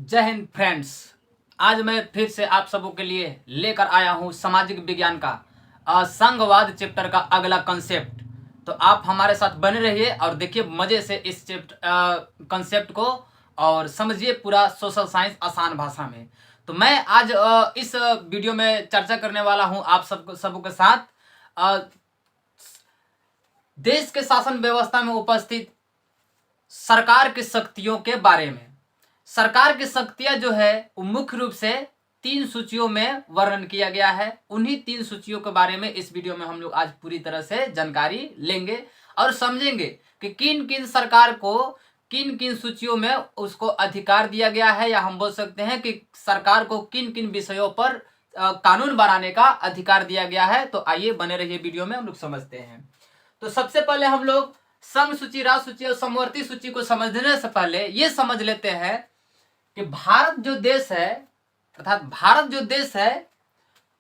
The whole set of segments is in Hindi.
जय हिंद फ्रेंड्स। आज मैं फिर से आप सबों के लिए लेकर आया हूं सामाजिक विज्ञान का संघवाद चैप्टर का अगला कंसेप्ट। तो आप हमारे साथ बने रहिए और देखिए मजे से इस कंसेप्ट को और समझिए पूरा सोशल साइंस आसान भाषा में। तो मैं आज इस वीडियो में चर्चा करने वाला हूं आप सबों के साथ देश के शासन व्यवस्था में उपस्थित सरकार की शक्तियों के बारे में। सरकार की शक्तियां जो है वो मुख्य रूप से 3 सूचियों में वर्णन किया गया है। उन्हीं 3 सूचियों के बारे में इस वीडियो में हम लोग आज पूरी तरह से जानकारी लेंगे और समझेंगे कि किन किन सरकार को किन किन सूचियों में उसको अधिकार दिया गया है, या हम बोल सकते हैं कि सरकार को किन किन विषयों पर कानून बनाने का अधिकार दिया गया है। तो आइए बने रहिए वीडियो में, हम लोग समझते हैं। तो सबसे पहले हम लोग संघ सूची, राज सूची और समवर्ती सूची को समझने से पहले ये समझ लेते हैं कि भारत जो देश है, अर्थात भारत जो देश है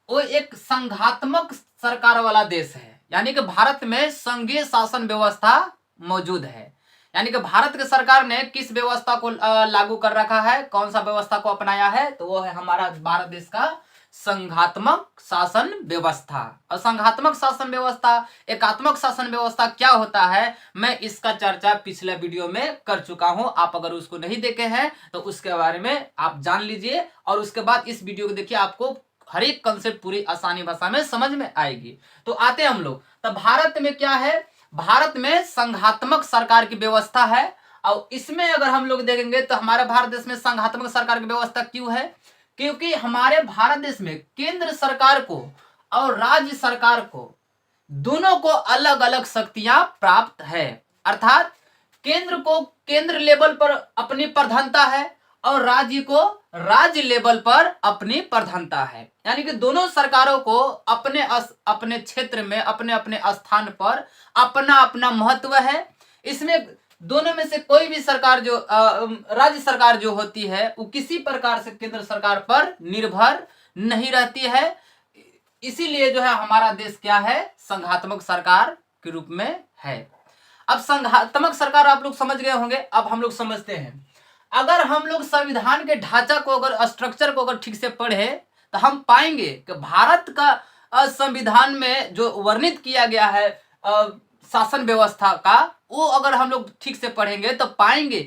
वो एक संघात्मक सरकार वाला देश है। यानी कि भारत में संघीय शासन व्यवस्था मौजूद है। यानी कि भारत की सरकार ने किस व्यवस्था को लागू कर रखा है, कौन सा व्यवस्था को अपनाया है, तो वो है हमारा भारत देश का संघात्मक शासन व्यवस्था। और संघात्मक शासन व्यवस्था, एकात्मक शासन व्यवस्था क्या होता है, मैं इसका चर्चा पिछले वीडियो में कर चुका हूं। आप अगर उसको नहीं देखे हैं तो उसके बारे में आप जान लीजिए और उसके बाद इस वीडियो को देखिए, आपको हर एक कंसेप्ट पूरी आसानी भाषा में समझ में आएगी। तो आते हैं हम लोग, तो भारत में क्या है, भारत में संघात्मक सरकार की व्यवस्था है। और इसमें अगर हम लोग देखेंगे तो हमारे भारत देश में संघात्मक सरकार की व्यवस्था क्यों है, क्योंकि हमारे भारत देश में केंद्र सरकार को और राज्य सरकार को दोनों को अलग अलग शक्तियां प्राप्त है। अर्थात केंद्र को केंद्र लेवल पर अपनी प्रधानता है और राज्य को राज्य लेवल पर अपनी प्रधानता है। यानी कि दोनों सरकारों को अपने अपने क्षेत्र में अपने अपने स्थान पर अपना अपना महत्व है। इसमें दोनों में से कोई भी सरकार जो राज्य सरकार जो होती है वो किसी प्रकार से केंद्र सरकार पर निर्भर नहीं रहती है। इसीलिए जो है हमारा देश क्या है, संघात्मक सरकार के रूप में है। अब संघात्मक सरकार आप लोग समझ गए होंगे। अब हम लोग समझते हैं, अगर हम लोग संविधान के ढांचा को अगर स्ट्रक्चर को अगर ठीक से पढ़े तो हम पाएंगे कि भारत का संविधान में जो वर्णित किया गया है शासन व्यवस्था का, वो अगर हम लोग ठीक से पढ़ेंगे तो पाएंगे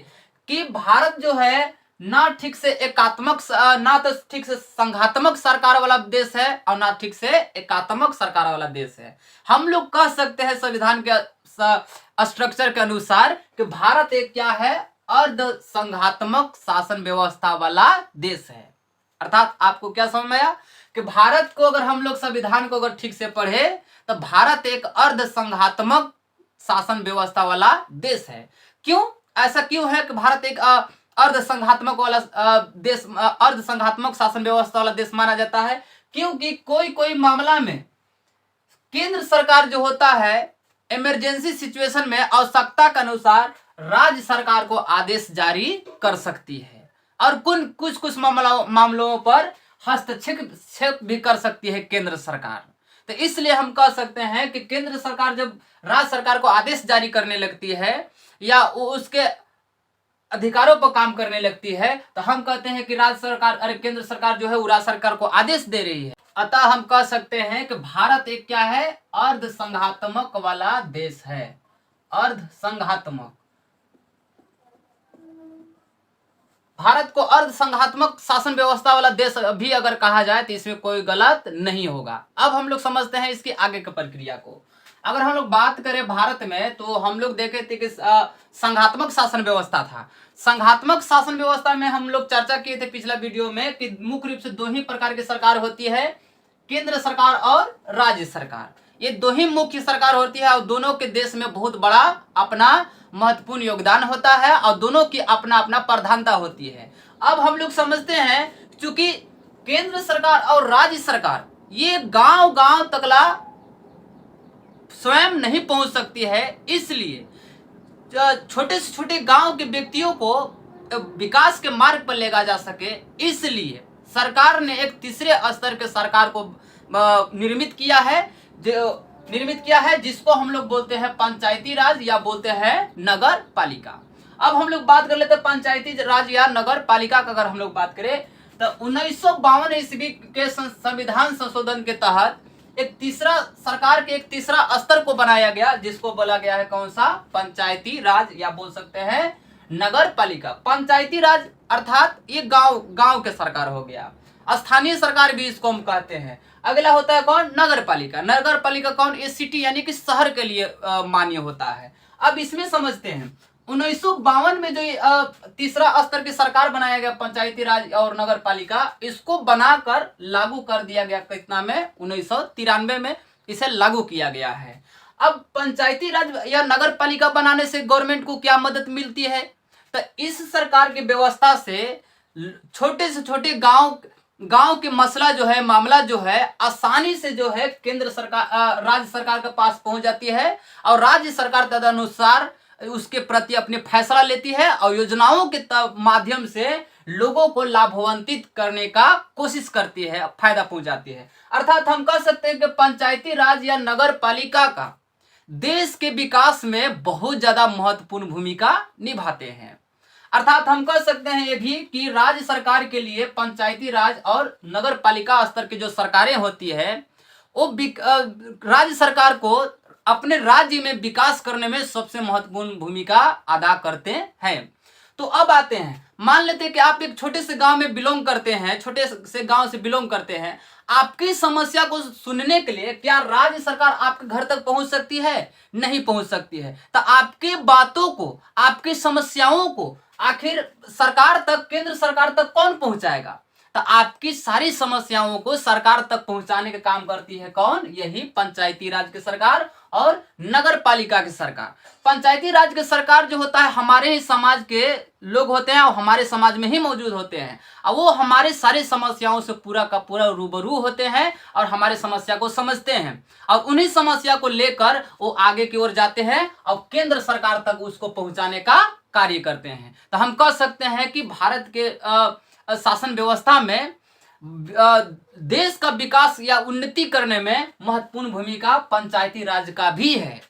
कि भारत जो है ना ठीक से एकात्मक, ना तो ठीक से संघात्मक सरकार वाला देश है और ना ठीक से एकात्मक सरकार वाला देश है। हम लोग कह सकते हैं संविधान के स्ट्रक्चर के अनुसार कि भारत एक क्या है, अर्ध संघात्मक शासन व्यवस्था वाला देश है। अर्थात आपको क्या समझ में आया कि भारत को अगर हम लोग संविधान को अगर ठीक से पढ़े तो भारत एक अर्ध संघात्मक शासन व्यवस्था वाला देश है। क्यों, ऐसा क्यों है कि भारत एक अर्ध संघात्मक वाला देश, अर्ध संघात्मक शासन व्यवस्था वाला देश माना जाता है? क्योंकि कोई कोई मामला में केंद्र सरकार जो होता है इमरजेंसी सिचुएशन में आवश्यकता के अनुसार राज्य सरकार को आदेश जारी कर सकती है और कुछ कुछ मामलों पर हस्तक्षेप भी कर सकती है केंद्र सरकार। तो इसलिए हम कह सकते हैं कि केंद्र सरकार जब राज्य सरकार को आदेश जारी करने लगती है या उसके अधिकारों पर काम करने लगती है तो हम कहते हैं कि राज्य सरकार, अरे केंद्र सरकार जो है वो राज्य सरकार को आदेश दे रही है। अतः हम कह सकते हैं कि भारत एक क्या है, अर्ध संघात्मक वाला देश है। अर्ध संघात्मक, भारत को अर्ध संघात्मक शासन व्यवस्था वाला देश भी अगर कहा जाए तो इसमें कोई गलत नहीं होगा। अब हम लोग समझते हैं इसकी आगे की प्रक्रिया को। अगर हम लोग बात करें भारत में तो हम लोग देखे थे कि संघात्मक शासन व्यवस्था था। संघात्मक शासन व्यवस्था में हम लोग चर्चा किए थे पिछला वीडियो में कि मुख्य रूप से 2 ही प्रकार की सरकार होती है, केंद्र सरकार और राज्य सरकार। ये 2 ही मुख्य सरकार होती है और दोनों के देश में बहुत बड़ा अपना महत्वपूर्ण योगदान होता है और दोनों की अपना अपना प्रधानता होती है। अब हम लोग समझते हैं चूंकि केंद्र सरकार और राज्य सरकार ये गांव गांव तकला स्वयं नहीं पहुंच सकती है, इसलिए छोटे से छोटे गांव के व्यक्तियों को विकास के मार्ग पर ले जा सके, इसलिए सरकार ने एक तीसरे स्तर के सरकार को निर्मित किया है जिसको हम लोग बोलते हैं पंचायती राज या बोलते हैं नगर पालिका। अब हम लोग बात कर लेते हैं पंचायती राज या नगर पालिका का। अगर हम लोग बात करें तो 1952 ईस्वी के संविधान संशोधन के तहत एक तीसरा सरकार के एक तीसरा स्तर को बनाया गया, जिसको बोला गया है कौन सा? पंचायती राज, या बोल सकते हैं नगर पालिका। पंचायती राज अर्थात ये गांव गांव के सरकार हो गया, स्थानीय सरकार भी इसको हम कहते हैं। अगला होता है कौन? नगर पालिका। नगर पालिका कौन? ये सिटी यानी कि शहर के लिए मान्य होता है। अब इसमें समझते हैं 1952 में जो तीसरा स्तर की सरकार बनाया गया पंचायती राज और नगर पालिका, इसको बनाकर लागू कर दिया गया कितना में? 1993 में इसे लागू किया गया है। अब पंचायती राज या नगर पालिका बनाने से गवर्नमेंट को क्या मदद मिलती है? तो इस सरकार की व्यवस्था से छोटे से छोटे गांव के मसला जो है, मामला जो है, आसानी से जो है केंद्र सरकार राज्य सरकार के पास पहुंच जाती है और राज्य सरकार तदनुसार उसके प्रति अपने फैसला लेती है और योजनाओं के माध्यम से लोगों को लाभान्वित करने का कोशिश करती है, फायदा पहुंचाती है। अर्थात हम कह सकते हैं कि पंचायती राज या नगर पालिका का देश के विकास में बहुत ज्यादा महत्वपूर्ण भूमिका निभाते हैं। अर्थात हम कह सकते हैं ये भी कि राज्य सरकार के लिए पंचायती राज और नगर पालिका स्तर की जो सरकारें होती है वो राज्य सरकार को अपने राज्य में विकास करने में सबसे महत्वपूर्ण भूमिका अदा करते हैं। तो अब आते हैं, मान लेते हैं कि आप एक छोटे से गांव में बिलोंग करते हैं, छोटे से गांव से बिलोंग करते हैं। आपकी समस्या को सुनने के लिए क्या राज्य सरकार आपके घर तक पहुंच सकती है? नहीं पहुंच सकती है। तो आपके बातों को, आपकी समस्याओं को आखिर सरकार तक, केंद्र सरकार तक कौन पहुंचाएगा? तो आपकी सारी समस्याओं को सरकार तक पहुंचाने का काम करती है कौन? यही पंचायती राज की सरकार और नगर पालिका की सरकार। पंचायती राज की सरकार जो होता है हमारे ही समाज के लोग होते हैं और हमारे समाज में ही मौजूद होते हैं और वो हमारे सारी समस्याओं से पूरा का पूरा रूबरू होते हैं और हमारे समस्या को समझते हैं और उन्हीं समस्या को लेकर वो आगे की ओर जाते हैं और केंद्र सरकार तक उसको पहुंचाने का कार्य करते हैं। तो हम कह सकते हैं कि भारत के शासन व्यवस्था में देश का विकास या उन्नति करने में महत्वपूर्ण भूमिका पंचायती राज का भी है।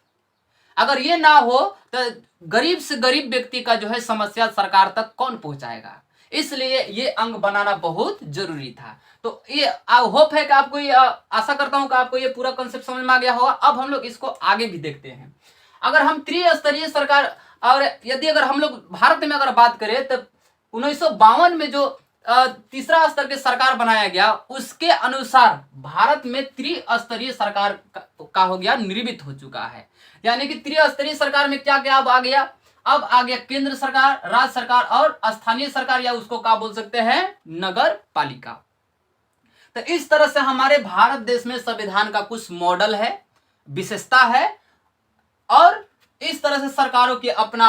अगर ये ना हो तो गरीब से गरीब व्यक्ति का जो है समस्या सरकार तक कौन पहुंचाएगा? इसलिए ये अंग बनाना बहुत जरूरी था। तो ये होप है कि आपको ये आशा करता हूं कि आपको ये पूरा कॉन्सेप्ट समझ में आ गया होगा। अब हम लोग इसको आगे भी देखते हैं। अगर हम त्रिस्तरीय सरकार और यदि अगर हम लोग भारत में अगर बात करें तो 1952 में जो तीसरा स्तर की सरकार बनाया गया उसके अनुसार भारत में त्रिस्तरीय सरकार का हो गया, निर्मित हो चुका है। यानी कि त्रिस्तरीय सरकार में क्या क्या अब आ गया? अब आ गया केंद्र सरकार, राज्य सरकार और स्थानीय सरकार, या उसको क्या बोल सकते हैं? नगर पालिका। तो इस तरह से हमारे भारत देश में संविधान का कुछ मॉडल है, विशेषता है और इस तरह से सरकारों की अपना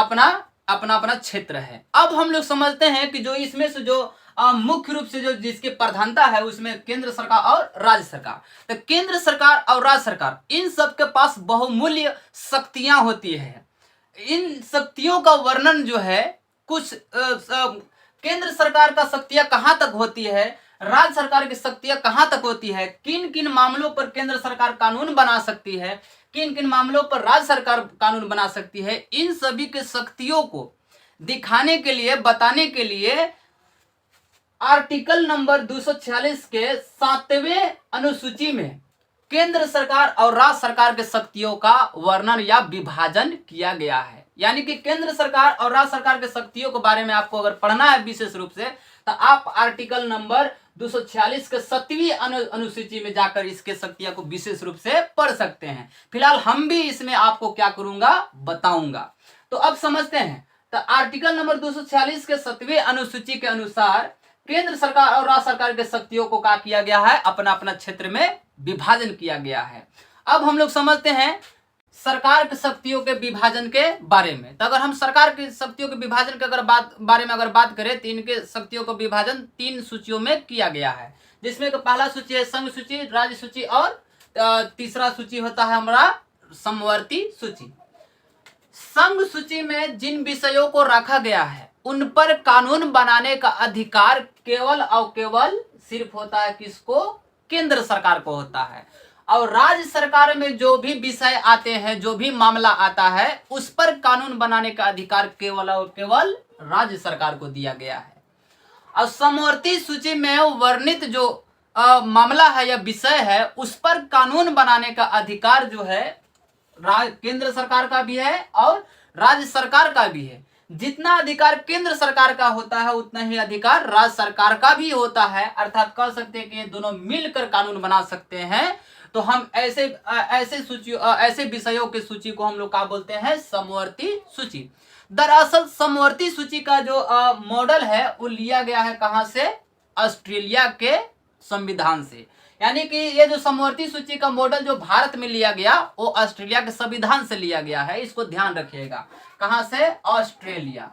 अपना क्षेत्र है। अब हम लोग समझते हैं कि जो इसमें से जो मुख्य रूप से जो जिसकी प्रधानता है उसमें केंद्र सरकार और राज्य सरकार। तो केंद्र सरकार और राज्य सरकार इन सब के पास बहुमूल्य शक्तियां होती है। इन शक्तियों का वर्णन जो है कुछ केंद्र सरकार का शक्तियां कहां तक होती है, राज्य सरकार की शक्तियां कहां तक होती है, किन किन मामलों पर केंद्र सरकार कानून बना सकती है, किन किन मामलों पर राज्य सरकार कानून बना सकती है, इन सभी के शक्तियों को दिखाने के लिए, बताने के लिए आर्टिकल नंबर 246 के 7वें अनुसूची में केंद्र सरकार और राज्य सरकार के शक्तियों का वर्णन या विभाजन किया गया है। यानी कि केंद्र सरकार और राज्य सरकार के शक्तियों के बारे में आपको अगर पढ़ना है विशेष रूप से तो आप आर्टिकल नंबर 246 के 7वीं अनुसूची में जाकर इसके शक्तियों को विशेष रूप से पढ़ सकते हैं। फिलहाल हम भी इसमें आपको क्या करूंगा, बताऊंगा। तो अब समझते हैं। तो आर्टिकल नंबर 246 के 7वें अनुसूची के अनुसार केंद्र सरकार और राज्य सरकार के शक्तियों को क्या किया गया है, अपना अपना क्षेत्र में विभाजन किया गया है। अब हम लोग समझते हैं सरकार की शक्तियों के विभाजन के बारे में। तो अगर हम सरकार की शक्तियों के विभाजन के बारे में बात करें तो इनके शक्तियों का विभाजन 3 सूचियों में किया गया है, जिसमें पहला सूची है संघ सूची, राज्य सूची और तीसरा सूची होता है हमारा समवर्ती सूची। संघ सूची में जिन विषयों को रखा गया है उन पर कानून बनाने का अधिकार केवल और केवल सिर्फ होता है किसको? केंद्र सरकार को होता है। और राज्य सरकार में जो भी विषय आते हैं, जो भी मामला आता है, उस पर कानून बनाने का अधिकार केवल और केवल राज्य सरकार को दिया गया है। और समवर्ती सूची में वर्णित जो मामला है या विषय है, उस पर कानून बनाने का अधिकार जो है केंद्र सरकार का भी है और राज्य सरकार का भी है। जितना अधिकार केंद्र सरकार का होता है, उतना ही अधिकार राज्य सरकार का भी होता है। अर्थात कह सकते हैं कि ये दोनों मिलकर कानून बना सकते हैं। तो हम ऐसे विषयों की सूची को हम लोग क्या बोलते हैं? समवर्ती सूची। दरअसल समवर्ती सूची का जो मॉडल है वो लिया गया है कहां से? ऑस्ट्रेलिया के संविधान से। यानी कि ये जो समवर्ती सूची का मॉडल जो भारत में लिया गया, वो ऑस्ट्रेलिया के संविधान से लिया गया है। इसको ध्यान रखिएगा। कहां से? ऑस्ट्रेलिया।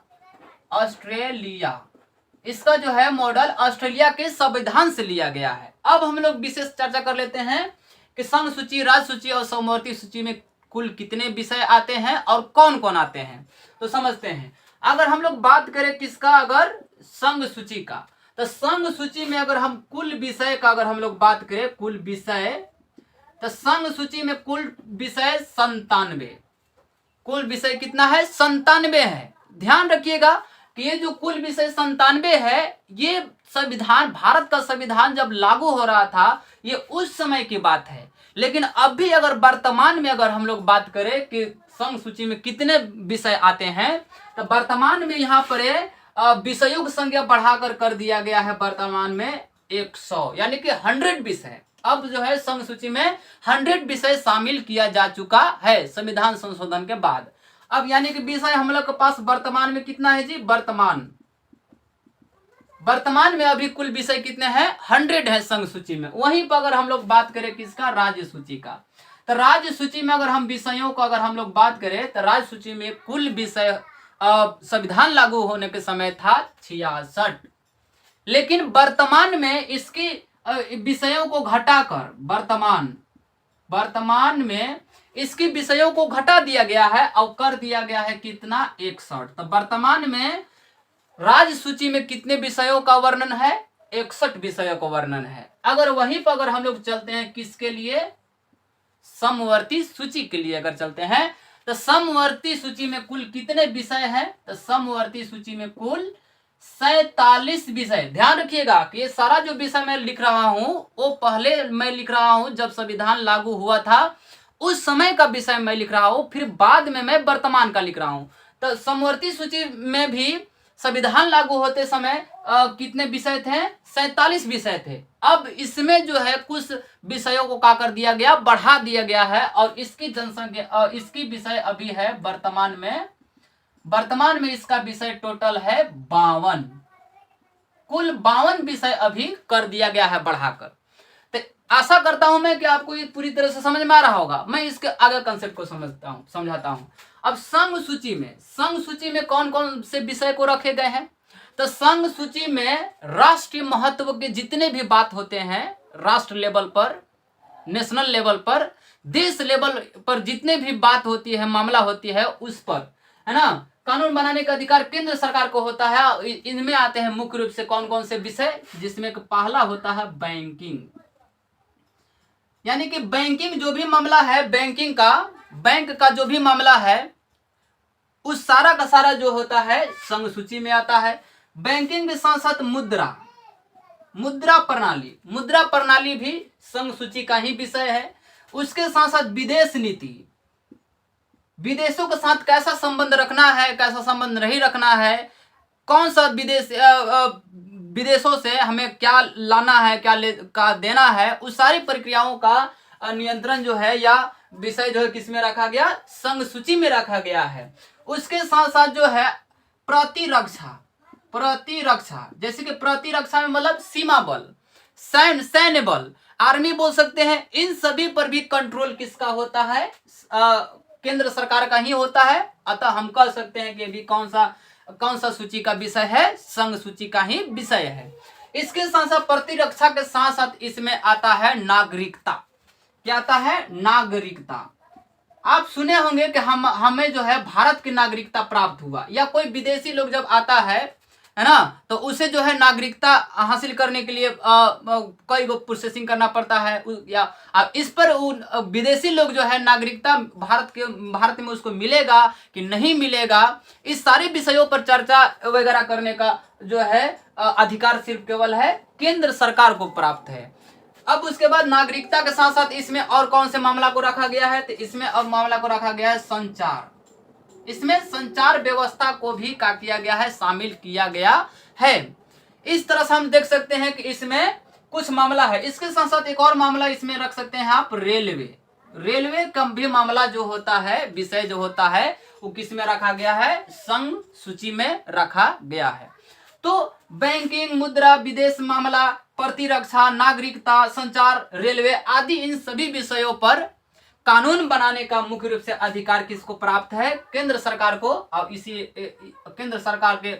इसका जो है मॉडल ऑस्ट्रेलिया के संविधान से लिया गया है। अब हम लोग विशेष चर्चा कर लेते हैं कि संघ सूची, राज्य सूची और समवर्ती सूची में कुल कितने विषय आते हैं और कौन कौन आते हैं, तो समझते हैं। अगर हम लोग बात करें किसका? अगर संघ सूची का, तो संघ सूची में अगर हम कुल विषय का अगर हम लोग बात करें, कुल विषय, तो संघ सूची में कुल विषय 97। कुल विषय कितना है? 97 है। ध्यान रखिएगा कि ये जो कुल विषय 97 है, ये संविधान, भारत का संविधान जब लागू हो रहा था, ये उस समय की बात है। लेकिन अभी अगर वर्तमान में अगर हम लोग बात करें कि संघ सूची में कितने विषय आते हैं, तो वर्तमान में यहाँ पर विषयों की संख्या बढ़ाकर कर दिया गया है वर्तमान में 100, यानी कि 100 विषय। अब जो है संघ सूची में 100 विषय शामिल किया जा चुका है संविधान संशोधन के बाद। अब यानी कि विषय हम लोग के पास वर्तमान में कितना है जी? वर्तमान में अभी कुल विषय कितने हैं? 100 है संघ सूची में। वहीं पर अगर हम लोग बात करें किसका? राज्य सूची का, तो राज्य सूची में अगर हम विषयों को अगर हम लोग बात करें, तो राज्य सूची में कुल विषय संविधान लागू होने के समय था 66। लेकिन वर्तमान में इसकी विषयों को घटाकर वर्तमान में इसकी विषयों को घटा दिया गया है और कर दिया गया है कितना? 61। तो वर्तमान में राज्य सूची में कितने विषयों का वर्णन है? 61 विषयों का वर्णन है। अगर वहीं पर अगर हम लोग चलते हैं किसके लिए? समवर्ती सूची के लिए अगर चलते हैं, तो समवर्ती सूची में कुल कितने विषय हैं? तो समवर्ती सूची में कुल 47 विषय। ध्यान रखिएगा कि ये सारा जो विषय मैं लिख रहा हूं, वो पहले मैं लिख रहा हूं जब संविधान लागू हुआ था, उस समय का विषय मैं लिख रहा हूं, फिर बाद में मैं वर्तमान का लिख रहा हूं। तो समवर्ती सूची में भी संविधान लागू होते समय कितने विषय थे? 47 विषय थे। अब इसमें जो है कुछ विषयों को क्या कर दिया गया? बढ़ा दिया गया है। और इसकी जनसंख्या, इसकी विषय अभी है वर्तमान में इसका विषय टोटल है 52। कुल 52 विषय अभी कर दिया गया है बढ़ाकर। तो आशा करता हूं मैं कि आपको ये पूरी तरह से समझ में आ रहा होगा। मैं इसके आगे कंसेप्ट को समझाता हूं। अब संघ सूची में कौन कौन से विषय को रखे गए हैं? तो संघ सूची में राष्ट्रीय महत्व के जितने भी बात होते हैं, राष्ट्र लेवल पर, नेशनल लेवल पर, देश लेवल पर जितने भी बात होती है, मामला होती है, उस पर, है ना, कानून बनाने का अधिकार केंद्र सरकार को होता है। इनमें आते हैं मुख्य रूप से कौन कौन से विषय, जिसमें पहला होता है बैंकिंग। यानी कि बैंकिंग जो भी मामला है, बैंक का जो भी मामला है, उस सारा का सारा जो होता है संघ सूची में आता है। बैंकिंग के साथ साथ मुद्रा प्रणाली भी संघ सूची का ही विषय है। उसके साथ साथ विदेश नीति, विदेशों के साथ कैसा संबंध रखना है, कैसा संबंध नहीं रखना है, कौन सा विदेशों से हमें क्या लाना है, क्या देना है, उस सारी प्रक्रियाओं का नियंत्रण जो है या विषय जो है किसमें रखा गया? संघ सूची में रखा गया है। उसके साथ साथ जो है प्रतिरक्षा, जैसे कि प्रतिरक्षा में मतलब सीमा बल, सैन्य बल, आर्मी बोल सकते हैं। इन सभी पर भी कंट्रोल किसका होता है? केंद्र सरकार का ही होता है। अतः हम कह सकते हैं कि भी कौन सा सूची का विषय है? संघ सूची का ही विषय है। इसके साथ साथ प्रतिरक्षा के साथ साथ इसमें आता है नागरिकता। क्या आता है? नागरिकता। आप सुने होंगे कि हमें जो है भारत की नागरिकता प्राप्त हुआ, या कोई विदेशी लोग जब आता है है ना, तो उसे जो है नागरिकता हासिल करने के लिए कई गो प्रोसेसिंग करना पड़ता है, या अब इस पर विदेशी लोग जो है नागरिकता भारत में उसको मिलेगा कि नहीं मिलेगा, इस सारे विषयों पर चर्चा वगैरह करने का जो है अधिकार सिर्फ केवल है केंद्र सरकार को प्राप्त है। अब उसके बाद नागरिकता के साथ साथ इसमें और कौन से मामला को रखा गया है, तो इसमें अब मामला को रखा गया है संचार। इसमें संचार व्यवस्था को भी क्या किया गया है, शामिल किया गया है। इस तरह से हम देख सकते हैं कि इसमें कुछ मामला है। इसके साथ साथ एक और मामला इसमें रख सकते हैं आप, रेलवे का भी मामला जो होता है, विषय जो होता है, वो किस में रखा गया है, संघ सूची में रखा गया है। तो बैंकिंग, मुद्रा, विदेश मामला, प्रतिरक्षा, नागरिकता, संचार, रेलवे आदि इन सभी विषयों पर कानून बनाने का मुख्य रूप से अधिकार किसको प्राप्त है, केंद्र सरकार को। और इसी केंद्र सरकार के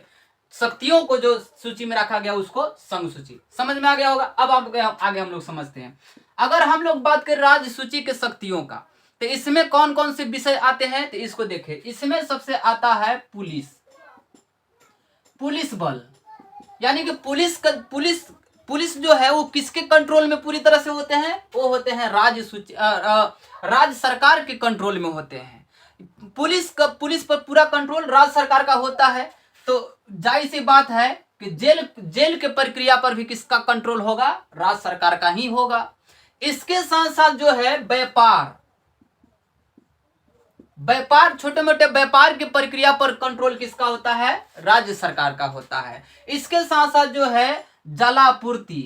शक्तियों को जो सूची में रखा गया उसको संघ सूची। समझ में आ गया होगा। अब आगे हम लोग समझते हैं। अगर हम लोग बात करें राज्य सूची के शक्तियों का, तो इसमें कौन कौन से विषय आते हैं, तो इसको देखें। इसमें सबसे आता है पुलिस बल, यानी कि पुलिस जो है वो किसके कंट्रोल में पूरी तरह से होते हैं, वो होते हैं राज्य सरकार के कंट्रोल में होते हैं। पुलिस पर पूरा कंट्रोल राज्य सरकार का होता है। तो जाहिर सी बात है कि जेल के प्रक्रिया पर भी किसका कंट्रोल होगा, राज्य सरकार का ही होगा। इसके साथ साथ जो है व्यापार, छोटे मोटे व्यापार की प्रक्रिया पर कंट्रोल किसका होता है, राज्य सरकार का होता है। इसके साथ साथ जो है जलापूर्ति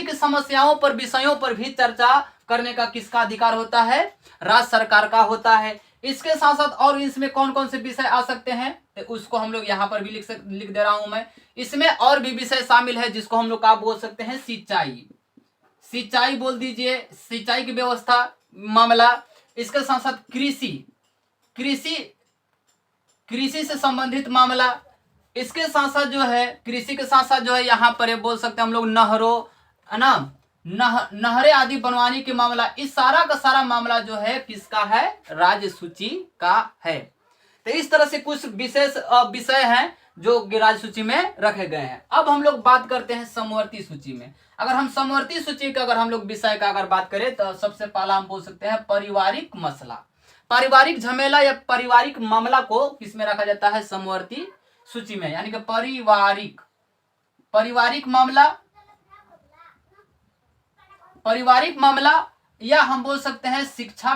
की समस्याओं पर, विषयों पर भी चर्चा करने का किसका अधिकार होता है, राज्य सरकार का होता है। इसके साथ साथ और इसमें कौन कौन से विषय आ सकते हैं, तो उसको हम लोग यहाँ पर भी लिख दे रहा हूं मैं। इसमें और भी विषय शामिल है जिसको हम लोग क्या बोल सकते हैं, सिंचाई बोल दीजिए, सिंचाई की व्यवस्था मामला। इसके साथ साथ कृषि से संबंधित मामला। इसके साथ साथ जो है कृषि के साथ साथ जो है यहाँ पर बोल सकते हैं हम लोग नहरों, है ना, नहरें आदि बनवाने के मामला। इस सारा का सारा मामला जो है किसका है, राज्य सूची का है। तो इस तरह से कुछ विशेष विषय हैं जो राज्य सूची में रखे गए हैं। अब हम लोग बात करते हैं समवर्ती सूची में। अगर हम समवर्ती सूची का अगर हम लोग विषय का अगर बात करें तो सबसे पहला हम बोल सकते हैं पारिवारिक मसला, पारिवारिक झमेला या पारिवारिक मामला को किसमें रखा जाता है, समवर्ती सूची में। यानी कि पारिवारिक मामला या हम बोल सकते हैं शिक्षा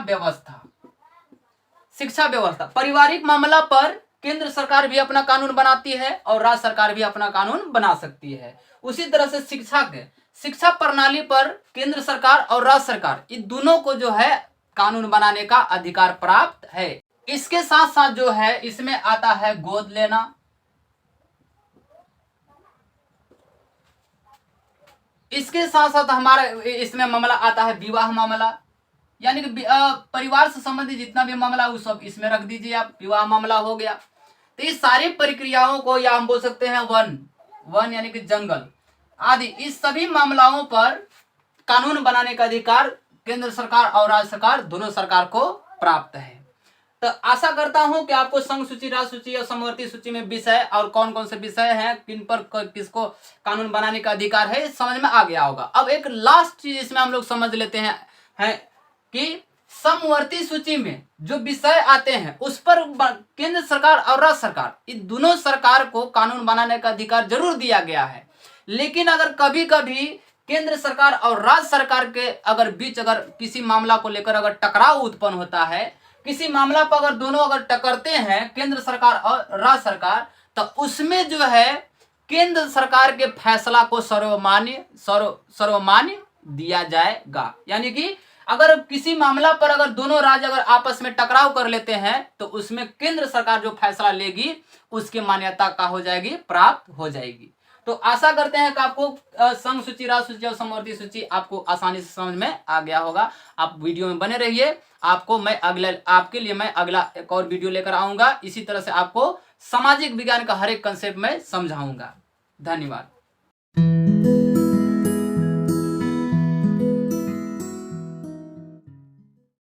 व्यवस्था। पारिवारिक मामला पर केंद्र सरकार भी अपना कानून बनाती है और राज्य सरकार भी अपना कानून बना सकती है। उसी तरह से शिक्षा प्रणाली पर केंद्र सरकार और राज्य सरकार इन दोनों को जो है कानून बनाने का अधिकार प्राप्त है। इसके साथ साथ जो है इसमें आता है गोद लेना। इसके साथ साथ हमारा इसमें मामला आता है विवाह मामला, यानी कि परिवार से संबंधित जितना भी मामला वो सब इसमें रख दीजिए आप, विवाह मामला हो गया। तो इस सारी प्रक्रियाओं को या हम बोल सकते हैं वन यानी कि जंगल आदि, इस सभी मामलाओं पर कानून बनाने का अधिकार केंद्र सरकार और राज्य सरकार दोनों सरकार को प्राप्त है। तो आशा करता हूं कि आपको संघ सूची, राज्य सूची और समवर्ती सूची में विषय और कौन कौन से विषय हैं, किन पर किसको कानून बनाने का अधिकार है, समझ में आ गया होगा। अब एक लास्ट चीज इसमें हम लोग समझ लेते हैं कि समवर्ती सूची में जो विषय आते हैं उस पर केंद्र सरकार और राज्य सरकार इन दोनों सरकार को कानून बनाने का अधिकार जरूर दिया गया है। लेकिन अगर कभी कभी केंद्र सरकार और राज्य सरकार के अगर बीच अगर किसी मामला को लेकर अगर टकराव उत्पन्न होता है, किसी मामला पर अगर दोनों अगर टकरते हैं केंद्र सरकार और राज्य सरकार, तो उसमें जो है केंद्र सरकार के फैसला को सर्वमान्य दिया जाएगा। यानी कि अगर किसी मामला पर अगर दोनों राज्य अगर आपस में टकराव कर लेते हैं तो उसमें केंद्र सरकार जो फैसला लेगी उसकी मान्यता का हो जाएगी, प्राप्त हो जाएगी। तो आशा करते हैं कि आपको संघ सूची, राज्य सूची और समवर्ती सूची आपको आसानी से समझ में आ गया होगा। आप वीडियो में बने रहिए, आपके लिए मैं अगला एक और वीडियो लेकर आऊंगा। इसी तरह से आपको सामाजिक विज्ञान का हर एक कंसेप्ट में समझाऊंगा। धन्यवाद।